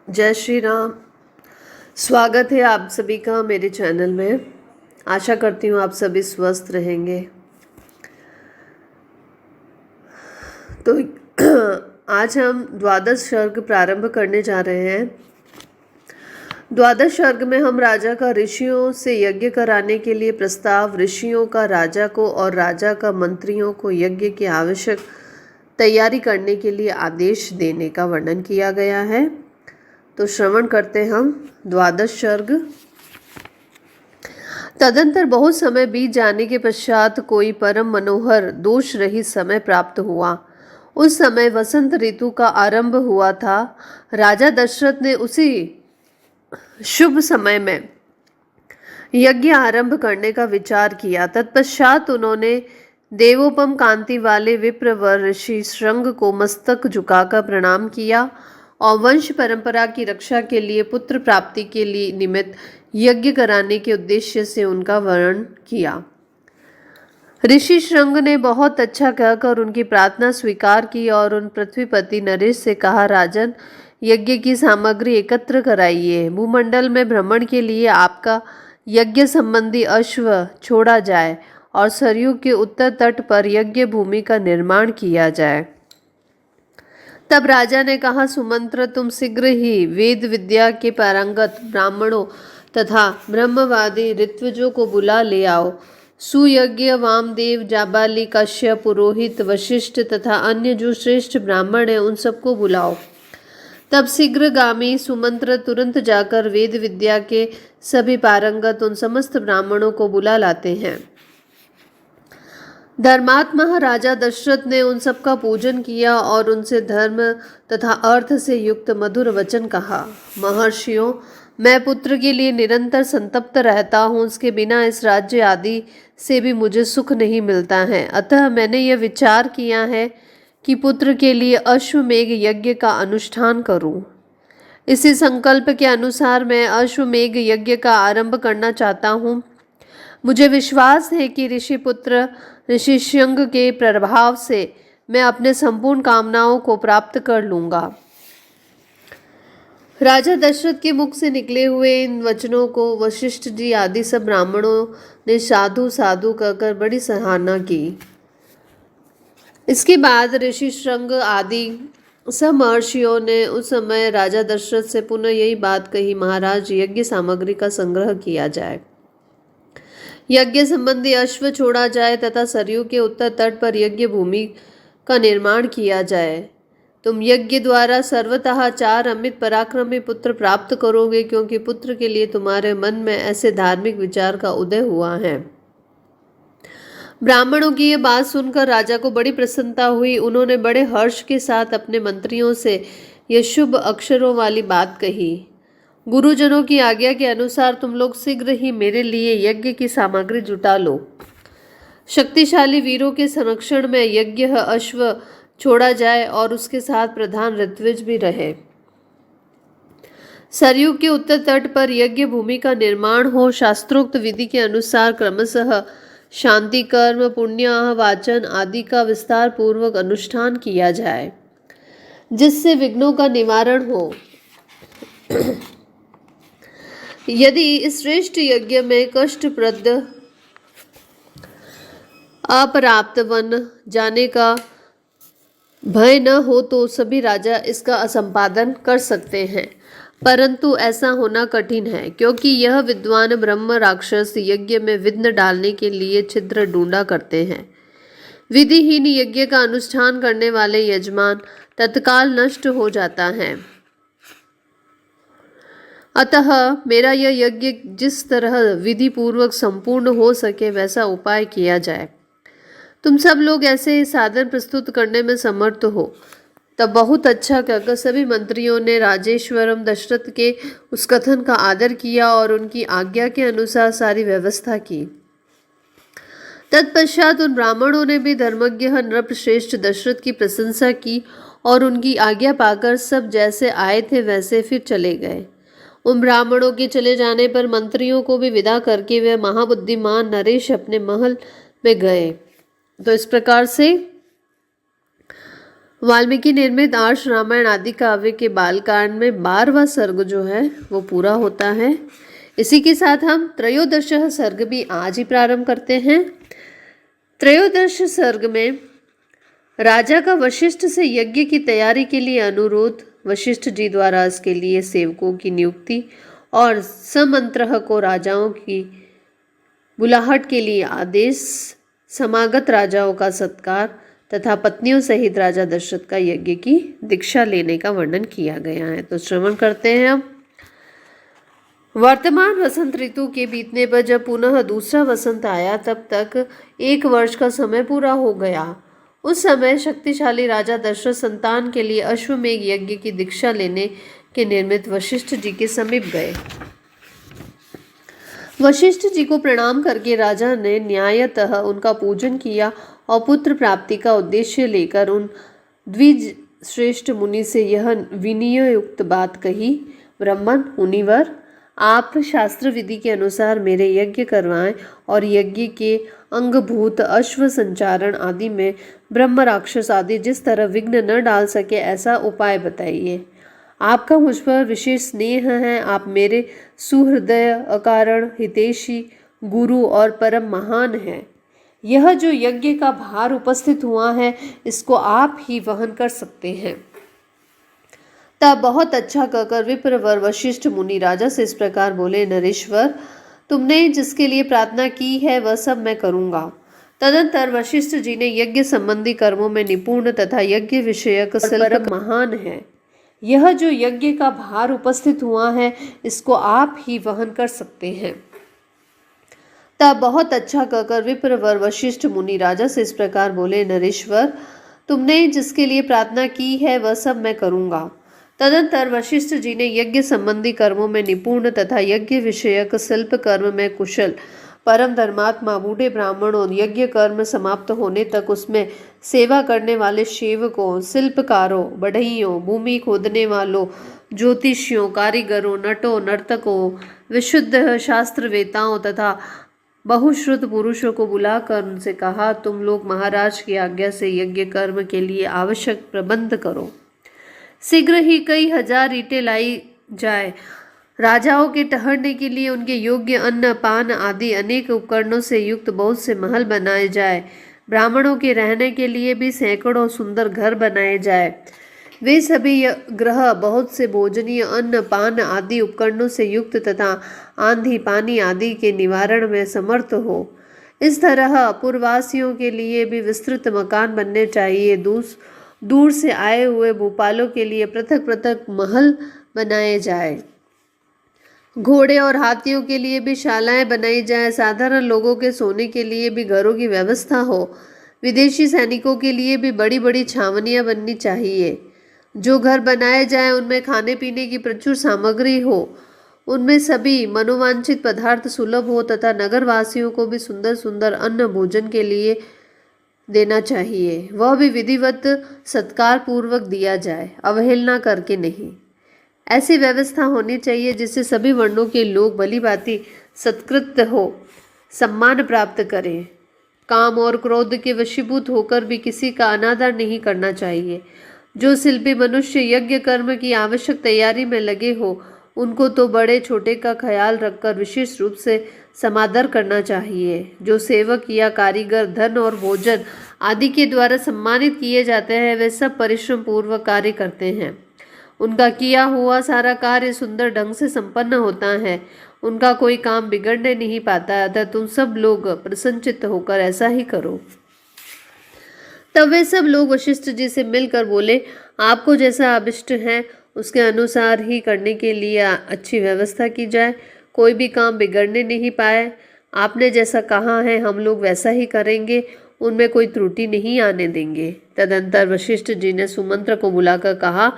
जय श्री राम। स्वागत है आप सभी का मेरे चैनल में। आशा करती हूँ आप सभी स्वस्थ रहेंगे। तो आज हम द्वादश सर्ग प्रारंभ करने जा रहे हैं। द्वादश सर्ग में हम राजा का ऋषियों से यज्ञ कराने के लिए प्रस्ताव, ऋषियों का राजा को और राजा का मंत्रियों को यज्ञ की आवश्यक तैयारी करने के लिए आदेश देने का वर्णन किया गया है। तो श्रवण करते हम द्वादश सर्ग। तदंतर बहुत समय बीत जाने के पश्चात कोई परम मनोहर दोष रहित समय प्राप्त हुआ। उस समय वसंत ऋतु का आरंभ हुआ था। राजा दशरथ ने उसी शुभ समय में यज्ञ आरंभ करने का विचार किया। तत्पश्चात उन्होंने देवोपम कांति वाले विप्रवर ऋषि श्रृंग को मस्तक झुकाकर प्रणाम किया और वंश परंपरा की रक्षा के लिए पुत्र प्राप्ति के लिए निमित्त यज्ञ कराने के उद्देश्य से उनका वर्णन किया। ऋषि श्रृंग ने बहुत अच्छा कहकर उनकी प्रार्थना स्वीकार की और उन पृथ्वीपति नरेश से कहा, राजन, यज्ञ की सामग्री एकत्र कराइए। भूमंडल में भ्रमण के लिए आपका यज्ञ संबंधी अश्व छोड़ा जाए और सरयू के उत्तर तट पर यज्ञ भूमि का निर्माण किया जाए। तब राजा ने कहा, सुमंत्र, तुम शीघ्र ही वेद विद्या के पारंगत ब्राह्मणों तथा ब्रह्मवादी ऋत्विजों को बुला ले आओ। सुयज्ञ, वामदेव, जाबाली, कश्यप, पुरोहित, वशिष्ठ तथा अन्य जो श्रेष्ठ ब्राह्मण हैं उन सबको बुलाओ। तब शीघ्रगामी सुमंत्र तुरंत जाकर वेद विद्या के सभी पारंगत उन समस्त ब्राह्मणों को बुला लाते हैं। धर्मात्मा राजा दशरथ ने उन सबका पूजन किया और उनसे धर्म तथा अर्थ से युक्त मधुर वचन कहा। महर्षियों, मैं पुत्र के लिए निरंतर संतप्त रहता हूँ। उसके बिना इस राज्य आदि से भी मुझे सुख नहीं मिलता है। अतः मैंने यह विचार किया है कि पुत्र के लिए अश्वमेघ यज्ञ का अनुष्ठान करूं। इसी संकल्प के अनुसार मैं अश्वमेघ यज्ञ का आरंभ करना चाहता हूँ। मुझे विश्वास है कि ऋषिपुत्र ऋषि श्रृंग के प्रभाव से मैं अपने संपूर्ण कामनाओं को प्राप्त कर लूंगा। राजा दशरथ के मुख से निकले हुए इन वचनों को वशिष्ठ जी आदि सब ब्राह्मणों ने साधु साधु कहकर बड़ी सराहना की। इसके बाद ऋषि श्रृंग आदि सब महर्षियों ने उस समय राजा दशरथ से पुनः यही बात कही, महाराज, यज्ञ सामग्री का संग्रह किया जाए, यज्ञ संबंधी अश्व छोड़ा जाए तथा सरयू के उत्तर तट पर यज्ञ भूमि का निर्माण किया जाए। तुम यज्ञ द्वारा सर्वतः 4 अमित पराक्रमी पुत्र प्राप्त करोगे, क्योंकि पुत्र के लिए तुम्हारे मन में ऐसे धार्मिक विचार का उदय हुआ है। ब्राह्मणों की यह बात सुनकर राजा को बड़ी प्रसन्नता हुई। उन्होंने बड़े हर्ष के साथ अपने मंत्रियों से यह शुभ अक्षरों वाली बात कही। गुरुजनों की आज्ञा के अनुसार तुम लोग शीघ्र ही मेरे लिए यज्ञ की सामग्री जुटा लो। शक्तिशाली वीरों के संरक्षण में यज्ञ अश्व छोड़ा जाए और उसके साथ प्रधान ऋत्विज भी रहे। सरयू के उत्तर तट पर यज्ञ भूमि का निर्माण हो। शास्त्रोक्त विधि के अनुसार क्रमशः शांति कर्म, पुण्य वाचन आदि का विस्तार पूर्वक अनुष्ठान किया जाए, जिससे विघ्नों का निवारण हो। यदि इस श्रेष्ठ यज्ञ में कष्टप्रद अप्राप्त वन जाने का भय न हो तो सभी राजा इसका संपादन कर सकते हैं, परंतु ऐसा होना कठिन है, क्योंकि यह विद्वान ब्रह्म राक्षस यज्ञ में विघ्न डालने के लिए छिद्र ढूंढा करते हैं। विधिहीन यज्ञ का अनुष्ठान करने वाले यजमान तत्काल नष्ट हो जाता है। अतः मेरा यह यज्ञ जिस तरह विधि पूर्वक संपूर्ण हो सके वैसा उपाय किया जाए। तुम सब लोग ऐसे साधन प्रस्तुत करने में समर्थ हो। तब बहुत अच्छा कहकर सभी मंत्रियों ने राजेश्वरम दशरथ के उस कथन का आदर किया और उनकी आज्ञा के अनुसार सारी व्यवस्था की। तत्पश्चात उन ब्राह्मणों ने भी धर्मज्ञ नृपश्रेष्ठ दशरथ की प्रशंसा की और उनकी आज्ञा पाकर सब जैसे आए थे वैसे फिर चले गए। उन ब्राह्मणों के चले जाने पर मंत्रियों को भी विदा करके वे महाबुद्धिमान नरेश अपने महल में गए। तो इस प्रकार से वाल्मीकि निर्मित आर्ष रामायण आदि काव्य के बालकांड में 12वां सर्ग जो है वो पूरा होता है। इसी के साथ हम त्रयोदश सर्ग भी आज ही प्रारंभ करते हैं। त्रयोदश सर्ग में राजा का वशिष्ठ से यज्ञ की तैयारी के लिए अनुरोध, वशिष्ठ जी द्वारा इसके लिए सेवकों की नियुक्ति और समंत्रह को राजाओं की बुलाहट के लिए आदेश, समागत राजाओं का सत्कार तथा पत्नियों सहित राजा दशरथ का यज्ञ की दीक्षा लेने का वर्णन किया गया है। तो श्रवण करते हैं हम। वर्तमान वसंत ऋतु के बीतने पर जब पुनः दूसरा वसंत आया तब तक 1 वर्ष का समय पूरा हो गया। उस समय शक्तिशाली राजा दशरथ संतान के लिए अश्वमेघ यज्ञ की दीक्षा लेने के निमित्त वशिष्ठ जी के समीप गए। वशिष्ठ जी को प्रणाम करके राजा ने न्यायतः उनका पूजन किया और पुत्र प्राप्ति का उद्देश्य लेकर उन द्विज श्रेष्ठ मुनि से यह विनययुक्त बात कही, ब्राह्मण मुनिवर, आप शास्त्र विधि के अनुसार मेरे यज्ञ करवाएं और यज्ञ के अंगभूत अश्व संचारण आदि में ब्रह्म राक्षस आदि जिस तरह विघ्न न डाल सके ऐसा उपाय बताइए। आपका मुझ पर विशेष स्नेह है, आप मेरे सुहृदय, अकारण हितैषी, गुरु और परम महान हैं। यह जो यज्ञ का भार उपस्थित हुआ है इसको आप ही वहन कर सकते हैं। तब बहुत अच्छा कहकर विप्रवर वशिष्ठ मुनि राजा से इस प्रकार बोले, नरेश्वर, तुमने जिसके लिए प्रार्थना की है वह सब मैं करूँगा। तदंतर वशिष्ठ जी ने यज्ञ संबंधी कर्मों में निपुण तथा यज्ञ विषयक परम महान है। यह जो यज्ञ का भार उपस्थित हुआ है इसको आप ही वहन कर सकते हैं। तब बहुत अच्छा कहकर विप्रवर वशिष्ठ मुनि राजा से इस प्रकार बोले, नरेश्वर, तुमने जिसके लिए प्रार्थना की है वह सब मैं करूँगा। तदंतर वशिष्ठ जी ने यज्ञ संबंधी कर्मों में निपुण तथा यज्ञ विषयक शिल्प कर्म में कुशल परम धर्मात्मा बूढ़े ब्राह्मणों, यज्ञ कर्म समाप्त होने तक उसमें सेवा करने वाले सेवकों, शिल्पकारों, बढ़इयों, भूमि खोदने वालों, ज्योतिषियों, कारीगरों, नटों, नर्तकों, विशुद्ध शास्त्रवेताओं तथा बहुश्रुत पुरुषों को बुलाकर उनसे कहा, तुम लोग महाराज की आज्ञा से यज्ञ कर्म के लिए आवश्यक प्रबंध करो। शीघ्र ही कई हजार ईंटें लाई जाए। राजाओं के ठहरने के लिए उनके योग्य अन्न पान आदि अनेक उपकरणों से युक्त बहुत से महल बनाए जाए। ब्राह्मणों के रहने के लिए भी सैकड़ों सुंदर घर बनाए जाए। वे सभी ग्रह बहुत से भोजनीय अन्न पान आदि उपकरणों से युक्त तथा आंधी पानी आदि के निवारण में समर्थ हो। इस तरह पूर्ववासियों के लिए भी विस्तृत मकान बनने चाहिए। दूर से आए हुए भूपालों के लिए पृथक पृथक महल बनाए जाए। घोड़े और हाथियों के लिए भी शालाएं बनाई जाए। साधारण लोगों के सोने के लिए भी घरों की व्यवस्था हो। विदेशी सैनिकों के लिए भी बड़ी बड़ी छावनियां बननी चाहिए। जो घर बनाए जाए उनमें खाने पीने की प्रचुर सामग्री हो। उनमें सभी मनोवांछित पदार्थ सुलभ हो तथा नगरवासियों को भी सुंदर सुंदर अन्न भोजन के लिए देना चाहिए। वह भी विधिवत सत्कार पूर्वक दिया जाए, अवहेलना करके नहीं। ऐसी व्यवस्था होनी चाहिए जिससे सभी वर्णों के लोग भली भांति सत्कृत हो, सम्मान प्राप्त करें। काम और क्रोध के वशीभूत होकर भी किसी का अनादर नहीं करना चाहिए। जो शिल्पी मनुष्य यज्ञ कर्म की आवश्यक तैयारी में लगे हो उनको तो बड़े छोटे का ख्याल रखकर विशेष रूप से समादर करना चाहिए। जो सेवक या कारीगर धन और भोजन आदि के द्वारा सम्मानित किए जाते हैं वे सब परिश्रम पूर्वक कार्य करते हैं। उनका किया हुआ सारा कार्य सुंदर ढंग से संपन्न होता है। उनका कोई काम बिगड़ने नहीं पाता। अतः तुम सब लोग प्रसन्नचित्त होकर ऐसा ही करो। तब वे सब लोग वशिष्ठ जी से मिलकर बोले, आपको जैसा अभिष्ट है उसके अनुसार ही करने के लिए अच्छी व्यवस्था की जाए। कोई भी काम बिगड़ने नहीं पाए। आपने जैसा कहा है हम लोग वैसा ही करेंगे, उनमें कोई त्रुटि नहीं आने देंगे। तदंतर वशिष्ठ जी ने सुमंत्र को बुलाकर कहा,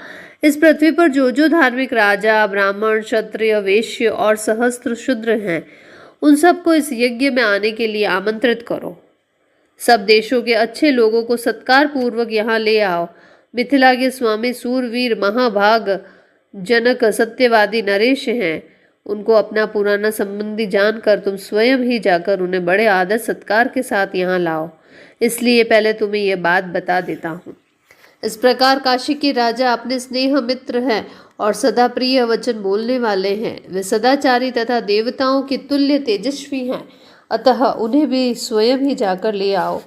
इस पृथ्वी पर जो जो धार्मिक राजा, ब्राह्मण, क्षत्रिय, वैश्य और सहस्त्र शूद्र हैं उन सबको इस यज्ञ में आने के लिए आमंत्रित करो। सब देशों के अच्छे लोगों को सत्कार पूर्वक यहाँ ले आओ। मिथिला के स्वामी सूरवीर महाभाग जनक सत्यवादी नरेश हैं। उनको अपना पुराना संबंधी जानकर तुम स्वयं ही जाकर उन्हें बड़े आदर सत्कार के साथ यहाँ लाओ। इसलिए पहले तुम्हें यह बात बता देता हूँ। इस प्रकार काशी के राजा अपने स्नेह मित्र हैं और सदा प्रिय वचन बोलने वाले हैं। वे सदाचारी तथा देवताओं के तुल्य तेजस्वी हैं, अतः उन्हें भी स्वयं ही जाकर ले आओ।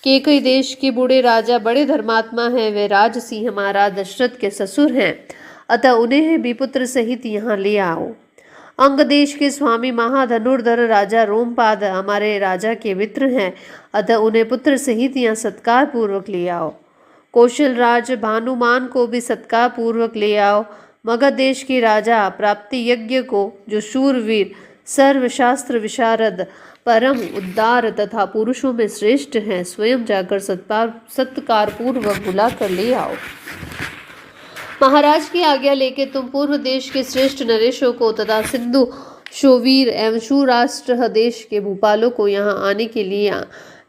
केकई देश के बूढ़े राजा बड़े धर्मात्मा हैं, वे राज सिंह महाराज दशरथ के ससुर हैं, अतः उन्हें भी पुत्र सहित यहाँ ले आओ। अंग देश के स्वामी महाधनुर्धर राजा रोमपाद हमारे राजा के मित्र हैं, अतः उन्हें पुत्र सहित यहाँ सत्कार पूर्वक ले आओ। कौशल राज भानुमान को भी सत्कार पूर्वक ले आओ। मगध देश के राजा प्राप्ति यज्ञ को, जो शूरवीर सर्वशास्त्र विशारद परम उद्दार तथा पुरुषों में श्रेष्ठ हैं, स्वयं जाकर सत्कार पूर्वक बुला कर ले आओ। महाराज की आज्ञा लेके तुम पूर्व देश के श्रेष्ठ नरेशों को तथा सिंधु शोवीर एवं शूराष्ट्र देश के भूपालों को यहाँ आने के लिए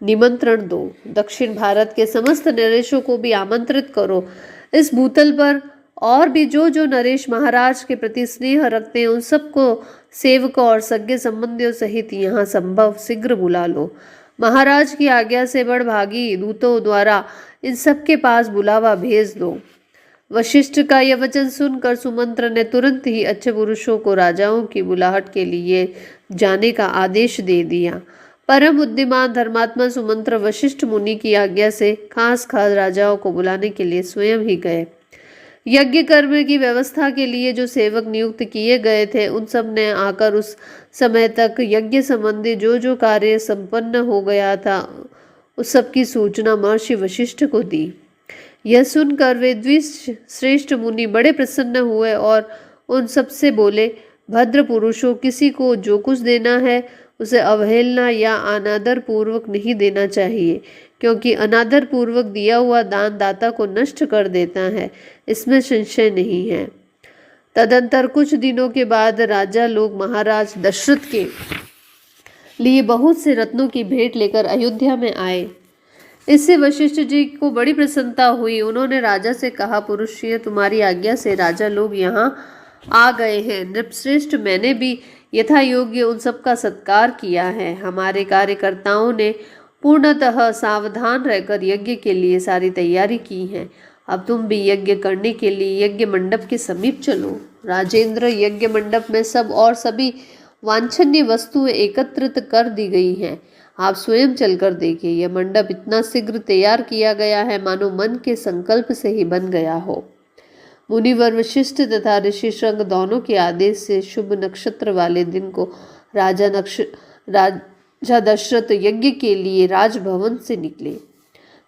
निमंत्रण दो। दक्षिण भारत के समस्त नरेशों को भी आमंत्रित करो। इस भूतल पर और भी जो जो नरेश महाराज के प्रति स्नेह रखते हैं, उन सबको सेवकों और सगे संबंधियों सहित यहाँ संभव शीघ्र बुला लो। महाराज की आज्ञा से बड़भागी दूतों द्वारा इन सबके पास बुलावा भेज दो। वशिष्ठ का यह वचन सुनकर सुमंत्र ने तुरंत ही अच्छे पुरुषों को राजाओं की बुलाहट के लिए जाने का आदेश दे दिया। परम बुद्धिमान धर्मात्मा सुमंत्र वशिष्ठ मुनि की आज्ञा से खास राजाओं को बुलाने के लिए स्वयं ही गए। यज्ञ कर्म की व्यवस्था के लिए जो सेवक नियुक्त किए गए थे, उन सब ने आकर उस समय तक यज्ञ संबंधी जो जो कार्य संपन्न हो गया था, उस सब की सूचना महर्षि वशिष्ठ को दी। यह सुनकर वे द्विश्रेष्ठ मुनि बड़े प्रसन्न हुए और उन सब से बोले, भद्र पुरुषों, किसी को जो कुछ देना है उसे अवहेलना या अनादर पूर्वक नहीं देना चाहिए, क्योंकि अनादर पूर्वक दिया हुआ दान दाता को नष्ट कर देता है, इसमें संशय नहीं है। तदंतर कुछ दिनों के बाद राजा लोग महाराज दशरथ के लिए बहुत से रत्नों की भेंट लेकर अयोध्या में आए। इससे वशिष्ठ जी को बड़ी प्रसन्नता हुई। उन्होंने राजा से कहा, पुरुषीय, तुम्हारी आज्ञा से राजा लोग यहाँ आ गए हैं। नृपश्रेष्ठ, मैंने भी यथा योग्य उन सबका सत्कार किया है। हमारे कार्यकर्ताओं ने पूर्णतः सावधान रहकर यज्ञ के लिए सारी तैयारी की है। अब तुम भी यज्ञ करने के लिए यज्ञ मंडप के समीप चलो। राजेंद्र, यज्ञ मंडप में सब और सभी वांछनीय वस्तुएं एकत्रित कर दी गई हैं। आप स्वयं चलकर देखिए, यह मंडप इतना शीघ्र तैयार किया गया है मानो मन के संकल्प से ही बन गया हो। मुनिवर वशिष्ठ तथा ऋषि श्रृंग दोनों के आदेश से शुभ नक्षत्र वाले दिन को राजा दशरथ यज्ञ के लिए राजभवन से निकले।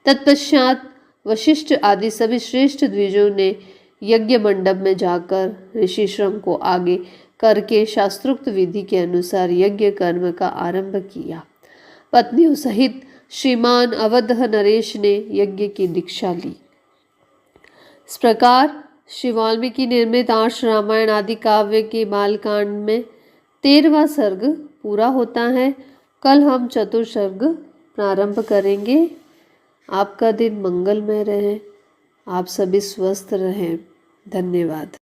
तत्पश्चात वशिष्ठ आदि सभी श्रेष्ठ द्विजों ने यज्ञ मंडप में जाकर ऋषि श्रृंग को आगे करके शास्त्रोक्त विधि के अनुसार यज्ञ कर्म का आरंभ किया। पत्नियों सहित श्रीमान अवध नरेश ने यज्ञ की दीक्षा ली। इस प्रकार श्री वाल्मीकि निर्मित आर्ष रामायण आदि काव्य के बालकांड में 13वां सर्ग पूरा होता है। कल हम चतुर्थ सर्ग प्रारंभ करेंगे। आपका दिन मंगलमय रहे, आप सभी स्वस्थ रहें। धन्यवाद।